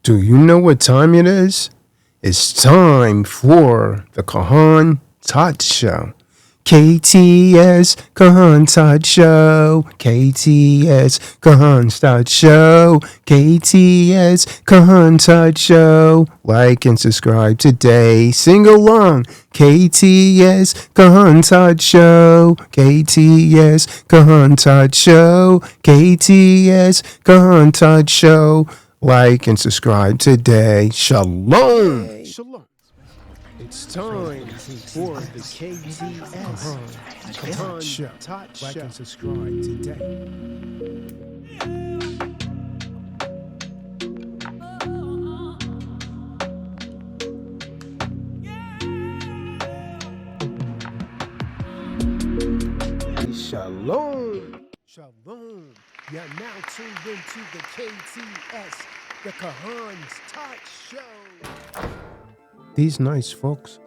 Do you know what time it is? It's time for the Kahan Todd Show. KTS Kahan Todd Show. KTS Kahan Todd Show. KTS Kahan Todd Show. Like and subscribe today. Sing along. KTS Kahan Todd Show. KTS Kahan Todd Show. KTS Kahan Todd Show. Like and subscribe today. Shalom. Shalom. It's time for the KTS Kahan Show. Like and subscribe today. Shalom. Shalom. You're now tuned into the KTS, the Kahan's Todd Show. These nice folks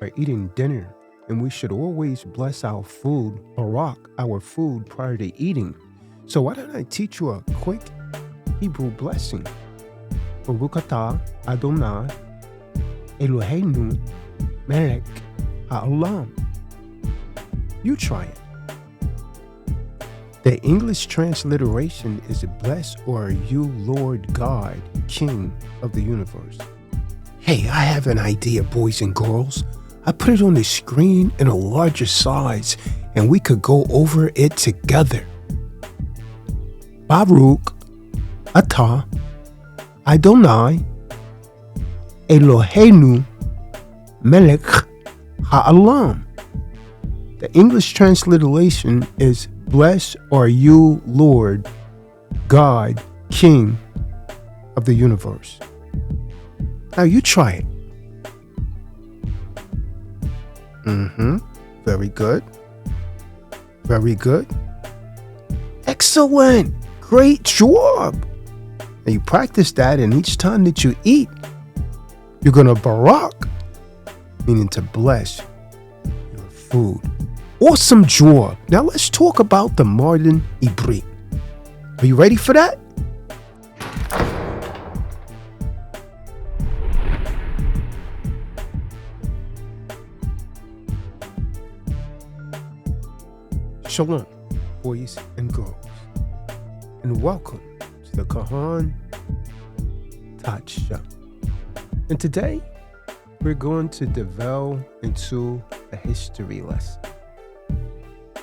are eating dinner, and we should always bless our food, barak our food prior to eating. So why don't I teach you a quick Hebrew blessing? Baruch atah Adonai Eloheinu melech ha'olam. You try it. The English transliteration is blessed are you, Lord God, King of the universe. Hey, I have an idea, boys and girls. I put it on the screen in a larger size, and we could go over it together. Baruch atah Adonai Eloheinu melech ha'olam. The English transliteration is blessed are you, Lord God, King of the universe. Now you try it. Very good. Very good. Excellent. Great job. Now you practice that, and each time that you eat, you're going to barak, meaning to bless your food. Awesome job. Now let's talk about the modern Ibrit. Are you ready for that? Shalom, boys and girls, and welcome to the Kahan Todd Show. And today, we're going to delve into a history lesson.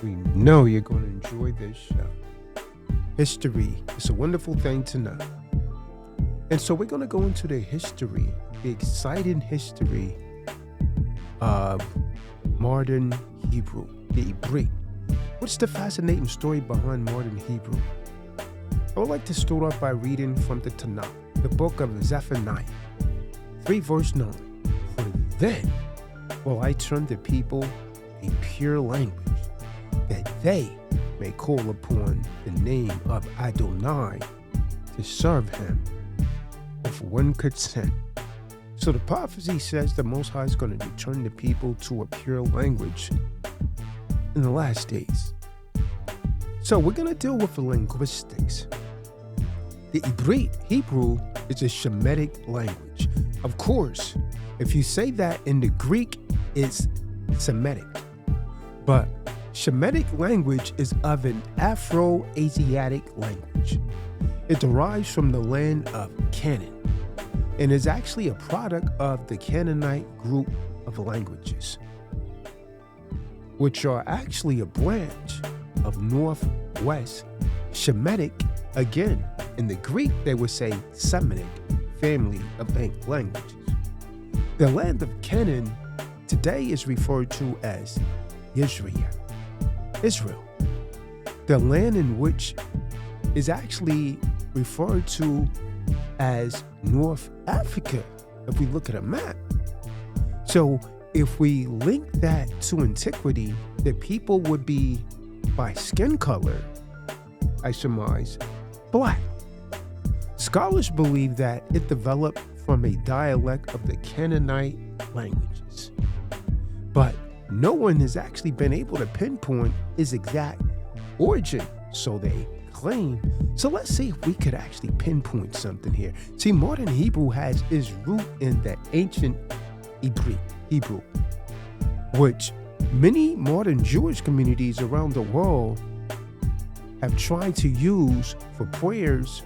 We know you're going to enjoy this show. History is a wonderful thing to know. And so we're going to go into the history, the exciting history of modern Hebrew, the Ibrit. What's the fascinating story behind modern Hebrew? I would like to start off by reading from the Tanakh, the book of Zephaniah, 3 verse 9. For then will I turn the people a pure language, that they may call upon the name of Adonai to serve him with one consent. So the prophecy says the Most High is going to return the people to a pure language in the last days. So we're going to deal with the linguistics. The Ibrit, Hebrew, is a Shemitic language. Of course, if you say that in the Greek, it's Semitic. But Shemitic language is of an Afro-Asiatic language. It derives from the land of Canaan and is actually a product of the Canaanite group of languages, which are actually a branch of Northwest Shemitic. Again, in the Greek, they would say Semitic family of languages. The land of Canaan today is referred to as Israel. The land in which is actually referred to as North Africa, if we look at a map. So if we link that to antiquity, the people would be, by skin color, I surmise, black. Scholars believe that it developed from a dialect of the Canaanite languages, but no one has actually been able to pinpoint its exact origin, so they claim. So let's see if we could actually pinpoint something here. See, modern Hebrew has its root in the ancient Hebrew, which many modern Jewish communities around the world have tried to use for prayers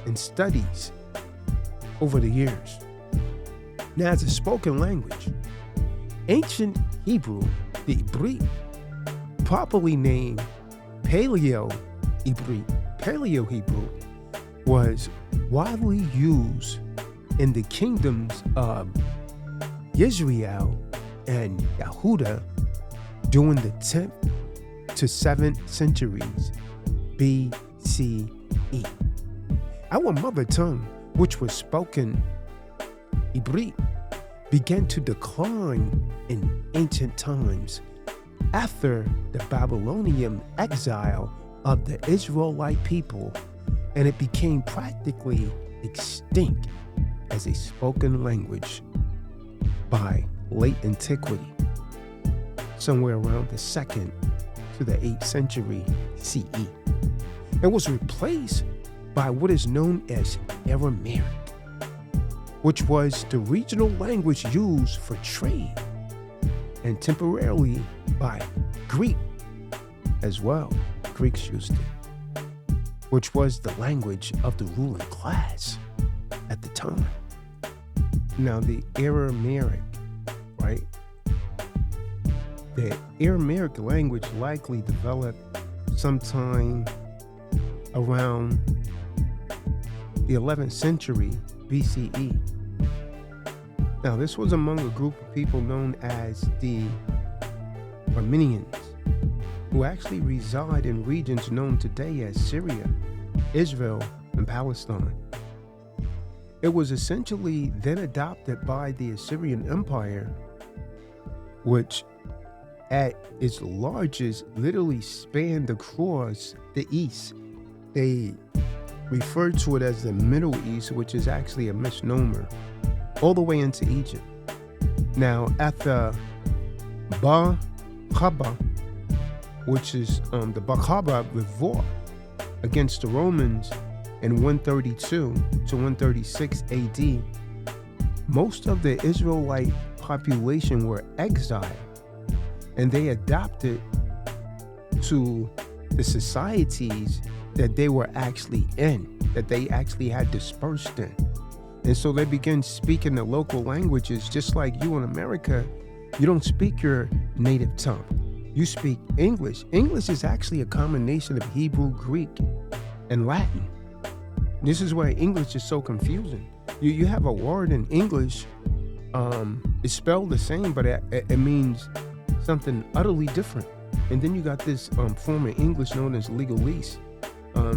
and studies over the years. Now, as a spoken language, ancient Hebrew, the Ibrit, properly named Paleo-Hebrew, was widely used in the kingdoms of Israel and Yehuda during the 10th to 7th centuries BCE. Our mother tongue, which was spoken Ibrit, began to decline in ancient times after the Babylonian exile of the Israelite people, and it became practically extinct as a spoken language by late antiquity, somewhere around the 2nd to the 8th century CE. It was replaced by what is known as Aramaic, which was the regional language used for trade, and temporarily by Greek as well. Greeks used it, which was the language of the ruling class at the time. Now, the Aramaic, right? The Aramaic language likely developed sometime around the 11th century BCE. Now, this was among a group of people known as the Armenians, who actually reside in regions known today as Syria, Israel, and Palestine. It was essentially then adopted by the Assyrian Empire, which at its largest literally spanned across the east. They refer to it as the Middle East, which is actually a misnomer, all the way into Egypt. Now, at the Bar Kokhba, which is the Bar Kokhba revolt against the Romans in 132 to 136 AD, most of the Israelite population were exiled, and they adapted to the societies that they were actually in, that they actually had dispersed in. And so they began speaking the local languages, just like you in America. You don't speak your native tongue. You speak English. English is actually a combination of Hebrew, Greek, and Latin. This is why English is so confusing. You have a word in English, it's spelled the same, but it means something utterly different. And then you got this form of English known as legalese.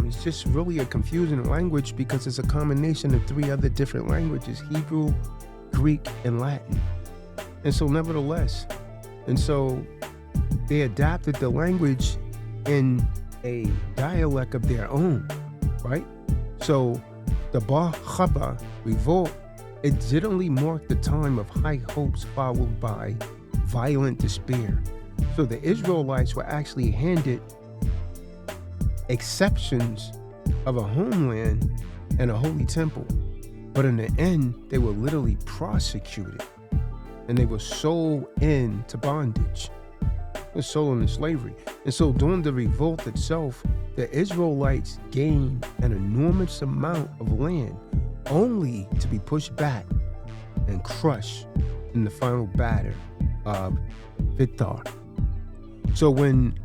It's just really a confusing language because it's a combination of 3 other different languages: Hebrew, Greek, and Latin. And so nevertheless, they adapted the language in a dialect of their own, right? So the Bar Kokhba revolt, it generally marked the time of high hopes followed by violent despair. So the Israelites were actually handed exceptions of a homeland and a holy temple, but in the end they were literally prosecuted, and they were sold into bondage. They were sold into slavery. And so during the revolt itself, the Israelites gained an enormous amount of land, only to be pushed back and crushed in the final battle of Vitar. So when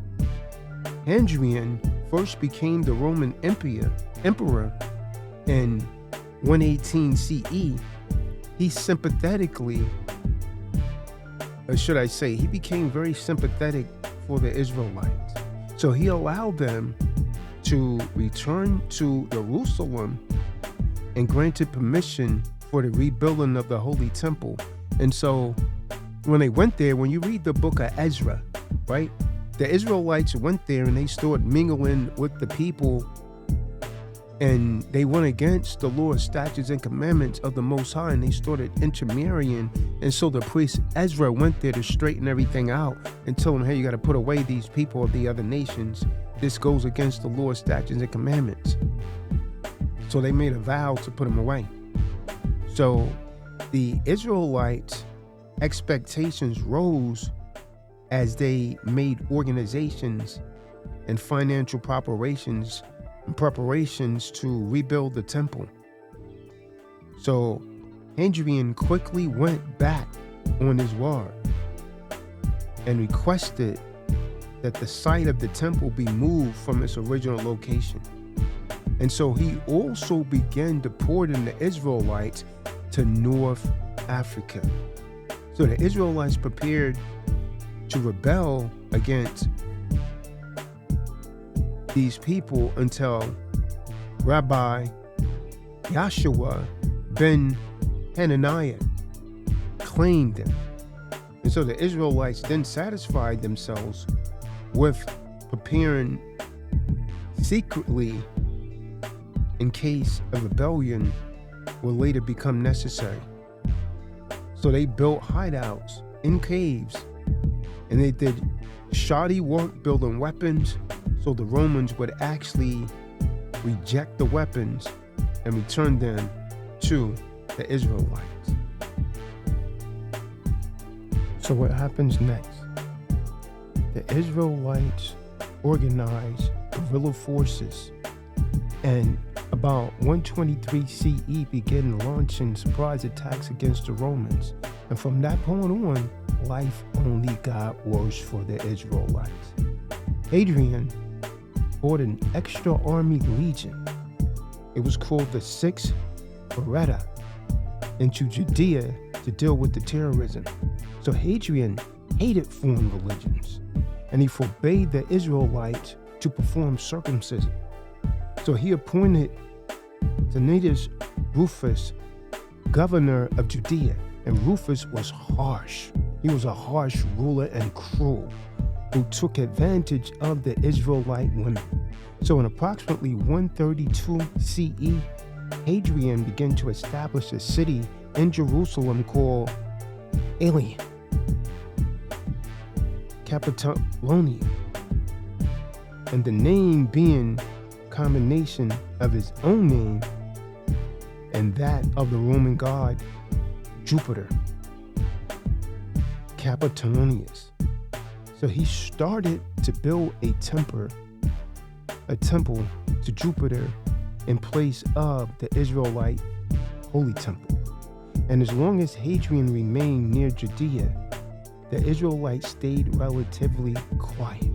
Hadrian first became the Roman emperor in 118 CE, he sympathetically, or should I say, he became very sympathetic for the Israelites. So he allowed them to return to Jerusalem and granted permission for the rebuilding of the Holy Temple. And so when they went there, when you read the book of Ezra, right, the Israelites went there and they started mingling with the people, and they went against the Lord's statutes and commandments of the Most High, and they started intermarrying. And so the priest Ezra went there to straighten everything out and tell them, hey, you got to put away these people of the other nations this goes against the Lord's statutes and commandments. So they made a vow to put him away. So the Israelites' expectations rose as they made organizations and financial preparations to rebuild the temple. So Hadrian quickly went back on his word and requested that the site of the temple be moved from its original location. And so he also began deporting the Israelites to North Africa. So the Israelites prepared to rebel against these people until Rabbi Yahshua ben Hananiah claimed them. And so the Israelites then satisfied themselves with preparing secretly in case a rebellion will later become necessary. So they built hideouts in caves, and they did shoddy work building weapons, so the Romans would actually reject the weapons and return them to the Israelites. So what happens next? The Israelites organized guerrilla forces, and about 123 CE began launching surprise attacks against the Romans. And from that point on, life only got worse for the Israelites. Hadrian brought an extra army legion. It was called the Sixth Beretta into Judea to deal with the terrorism. So Hadrian hated foreign religions, and he forbade the Israelites to perform circumcision. So he appointed Donatus Rufus governor of Judea, and Rufus was harsh. He was a harsh ruler and cruel, who took advantage of the Israelite women. So in approximately 132 CE, Hadrian began to establish a city in Jerusalem called Alien, Capitolonia, and the name being a combination of his own name and that of the Roman god Jupiter, Capitolonius. So he started to build a temple to Jupiter in place of the Israelite holy temple. And as long as Hadrian remained near Judea, the Israelites stayed relatively quiet.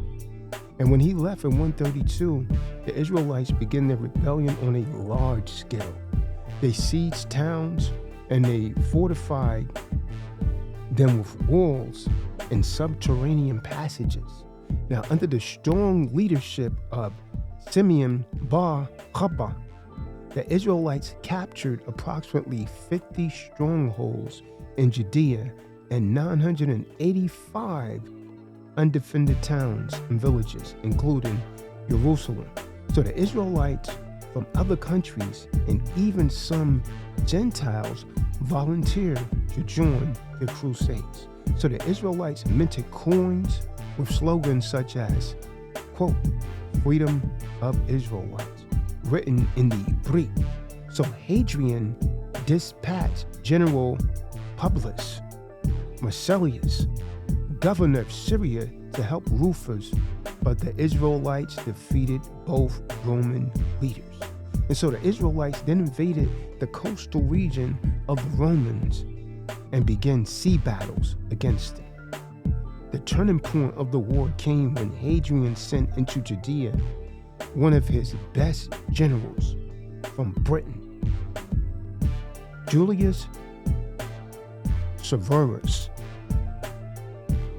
And when he left in 132, the Israelites began their rebellion on a large scale. They sieged towns and they fortified them with walls and subterranean passages. Now, under the strong leadership of Simeon bar Chaba, the Israelites captured approximately 50 strongholds in Judea and 985 undefended towns and villages, including Jerusalem. So the Israelites from other countries and even some Gentiles volunteered to join the crusades. So the Israelites minted coins with slogans such as, quote, freedom of Israelites, written in the Greek. So Hadrian dispatched General Publius Marcellius, governor of Syria, to help Rufus, but the Israelites defeated both Roman leaders. And so the Israelites then invaded the coastal region of the Romans and began sea battles against them. The turning point of the war came when Hadrian sent into Judea one of his best generals from Britain, Julius Severus,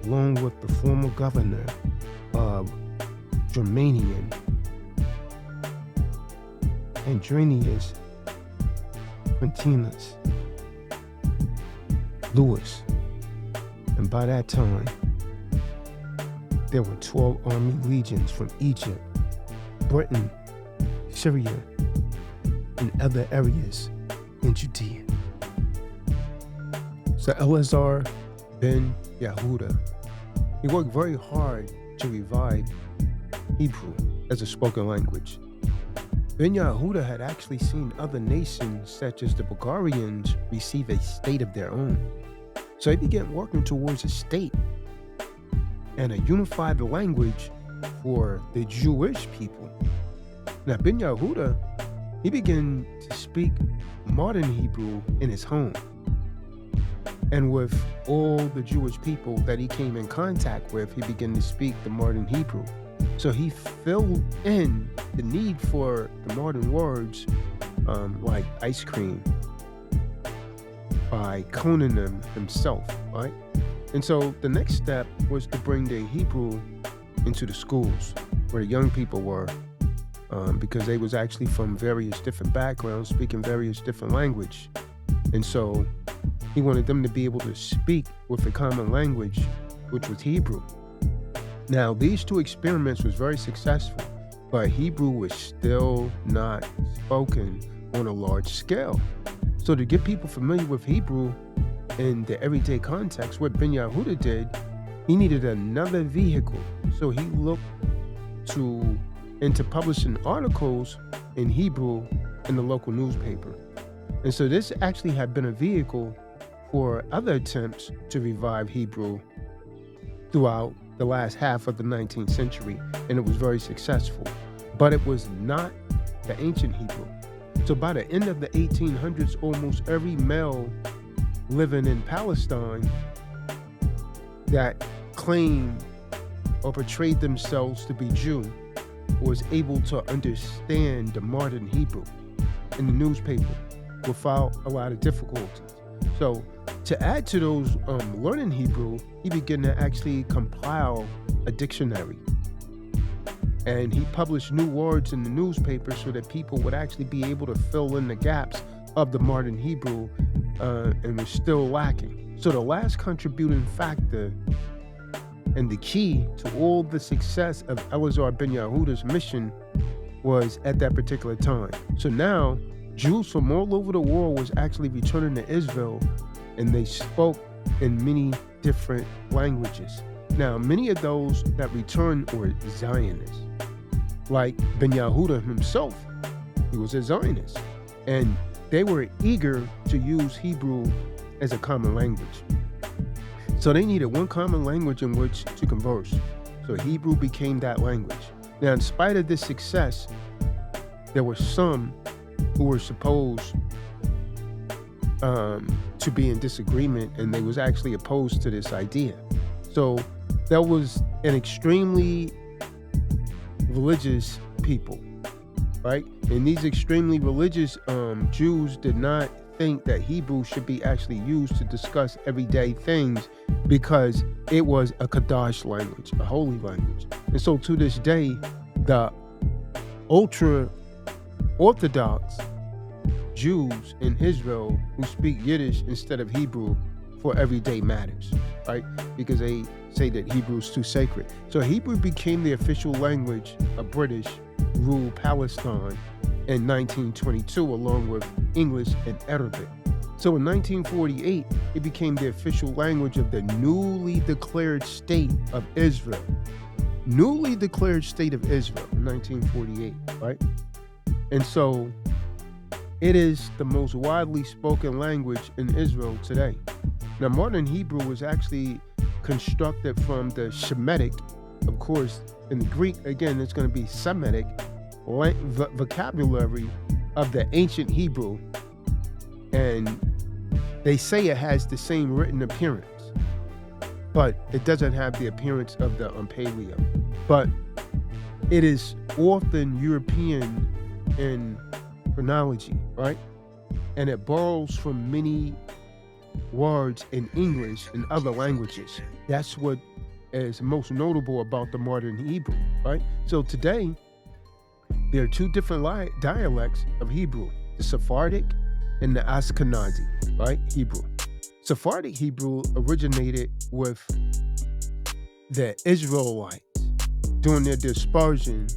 along with the former governor of Germania, Andronius Quintinus Lewis. And by that time, there were 12 army legions from Egypt, Britain, Syria, and other areas in Judea. So Eleazar ben Yehuda, he worked very hard to revive Hebrew as a spoken language. Ben Yehuda had actually seen other nations, such as the Bulgarians, receive a state of their own. So he began working towards a state and a unified language for the Jewish people. Now, Ben Yehuda, he began to speak modern Hebrew in his home. And with all the Jewish people that he came in contact with, he began to speak the modern Hebrew. So he filled in the need for the modern words like ice cream by coining them himself, right? And so the next step was to bring the Hebrew into the schools where the young people were, because they was actually from various different backgrounds, speaking various different language. And so he wanted them to be able to speak with a common language, which was Hebrew. Now, these two experiments was very successful, but Hebrew was still not spoken on a large scale. So to get people familiar with Hebrew in the everyday context, what Ben Yehuda did, he needed another vehicle. So he looked into publishing articles in Hebrew in the local newspaper. And so this actually had been a vehicle for other attempts to revive Hebrew throughout the last half of the 19th century, and it was very successful. But it was not the ancient Hebrew. So by the end of the 1800s, almost every male living in Palestine that claimed or portrayed themselves to be Jew was able to understand the modern Hebrew in the newspaper without a lot of difficulties. So to add to those learning Hebrew, he began to actually compile a dictionary. And he published new words in the newspaper so that people would actually be able to fill in the gaps of the modern Hebrew and was still lacking. So the last contributing factor and the key to all the success of Elazar ben Yehuda's mission was at that particular time. So now Jews from all over the world was actually returning to Israel, and they spoke in many different languages. Now, many of those that returned were Zionists. Like Ben Yehuda himself, he was a Zionist. And they were eager to use Hebrew as a common language. So they needed one common language in which to converse. So Hebrew became that language. Now, in spite of this success, there were some who were supposed to be in disagreement, and they was actually opposed to this idea. So that was an extremely religious people, right? And these extremely religious Jews did not think that Hebrew should be actually used to discuss everyday things because it was a Kadash language, a holy language. And so to this day, the ultra Orthodox Jews in Israel who speak Yiddish instead of Hebrew for everyday matters, right? Because they say that Hebrew is too sacred. So Hebrew became the official language of British ruled Palestine in 1922, along with English and Arabic. So in 1948, it became the official language of the newly declared state of Israel. Newly declared state of Israel in 1948, right? And so it is the most widely spoken language in Israel today. Now, modern Hebrew was actually constructed from the Shemitic, of course, in the Greek, again, it's going to be Semitic vocabulary of the ancient Hebrew. And they say it has the same written appearance, but it doesn't have the appearance of the Paleo. But it is often European in chronology, right? And it borrows from many words in English and other languages. That's what is most notable about the modern Hebrew, right? So today, there are two different dialects of Hebrew, the Sephardic and the Ashkenazi, right? Hebrew. Sephardic Hebrew originated with the Israelites during their dispersion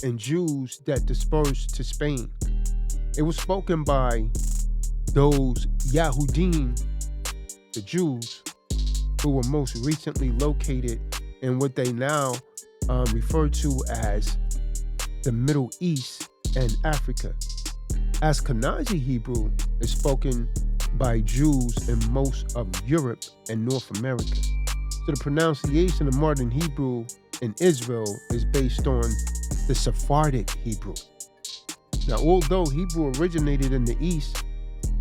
and Jews that dispersed to Spain. It was spoken by those Yahudim, the Jews, who were most recently located in what they now refer to as the Middle East and Africa. Ashkenazi Hebrew is spoken by Jews in most of Europe and North America. So the pronunciation of modern Hebrew in Israel is based on the Sephardic Hebrew. Now, although Hebrew originated in the East,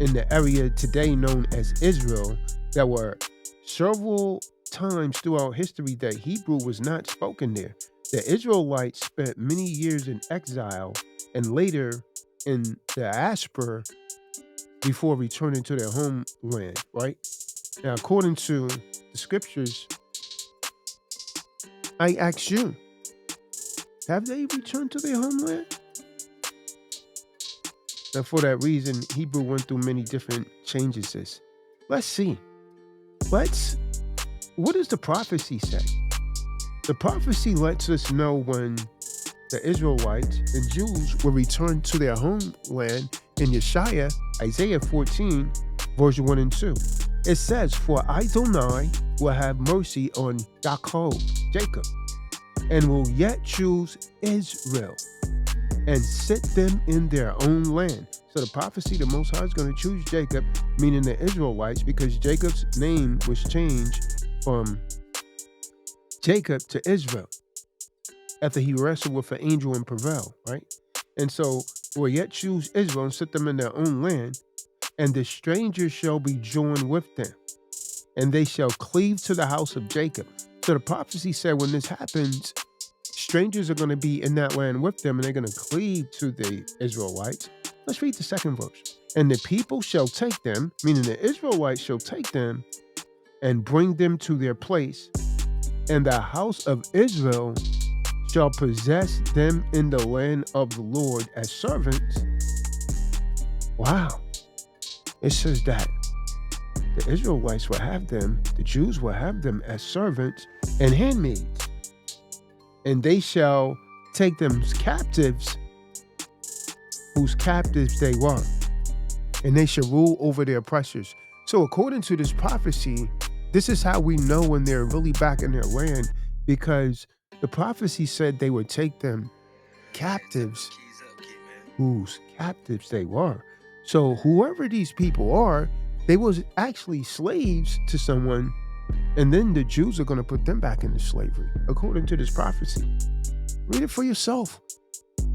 in the area today known as Israel, there were several times throughout history that Hebrew was not spoken there. The Israelites spent many years in exile and later in diaspora before returning to their homeland, right? Now, according to the scriptures, I ask you, have they returned to their homeland? Now, for that reason, Hebrew went through many different changes. Let's see. What does the prophecy say? The prophecy lets us know when the Israelites and Jews will return to their homeland in Yeshaya, Isaiah 14, verse 1 and 2. It says, "For Adonai will have mercy on Jacob, and will yet choose Israel, and sit them in their own land." So the prophecy, the Most High is going to choose Jacob, meaning the Israelites, because Jacob's name was changed from Jacob to Israel after he wrestled with an angel and prevailed, right? And so will yet choose Israel and sit them in their own land, and the strangers shall be joined with them, and they shall cleave to the house of Jacob. So the prophecy said when this happens, strangers are going to be in that land with them, and they're going to cleave to the Israelites. Let's read the second verse. "And the people shall take them," meaning the Israelites shall take them, "and bring them to their place, and the house of Israel shall possess them in the land of the Lord as servants." Wow. It says that the Israelites will have them, the Jews will have them as servants and handmaids, and they shall take them as captives, whose captives they were, and they shall rule over their oppressors. So according to this prophecy, this is how we know when they're really back in their land, because the prophecy said they would take them captives, whose captives they were. So whoever these people are, they was actually slaves to someone, and then the Jews are going to put them back into slavery, according to this prophecy. Read it for yourself.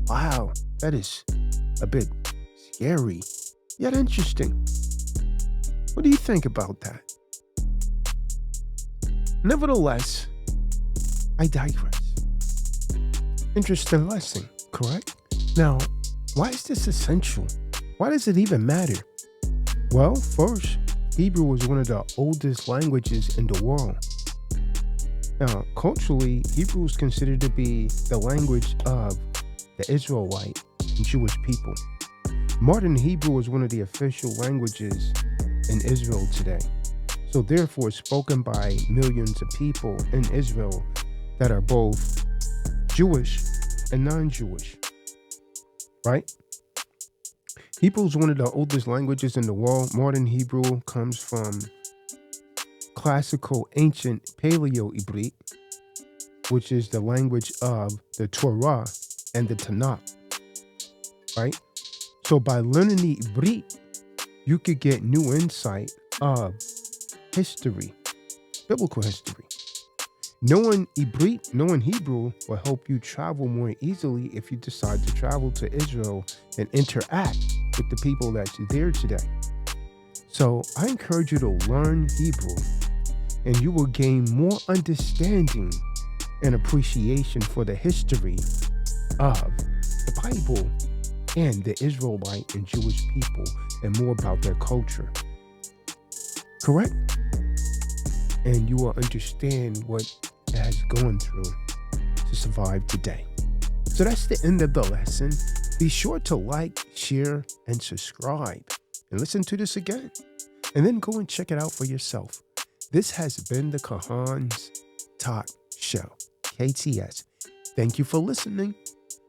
Wow, that is a bit scary, yet interesting. What do you think about that? Nevertheless, I digress. Interesting lesson, correct? Now, why is this essential? Why does it even matter? Well, first, Hebrew was one of the oldest languages in the world. Now, culturally, Hebrew is considered to be the language of the Israelite and Jewish people. Modern Hebrew is one of the official languages in Israel today. So therefore, it's spoken by millions of people in Israel that are both Jewish and non-Jewish, right? Hebrew is one of the oldest languages in the world. Modern Hebrew comes from classical ancient Paleo-Ibrit, which is the language of the Torah and the Tanakh, right? So by learning the Ibrit, you could get new insight of history, biblical history. Knowing Ibrit, knowing Hebrew will help you travel more easily if you decide to travel to Israel and interact with the people that's there today. So I encourage you to learn Hebrew, and you will gain more understanding and appreciation for the history of the Bible and the Israelite and Jewish people, and more about their culture. Correct? And you will understand what it has gone through to survive today. So that's the end of the lesson. Be sure to like, share, and subscribe, and listen to this again. And then go and check it out for yourself. This has been the Kahan's Talk Show, KTS. Thank you for listening.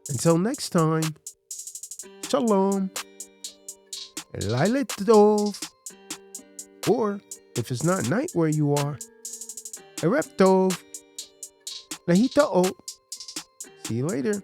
Until next time, Shalom, Laila Tov, or if it's not night where you are, Erev Tov, Lahita O. See you later.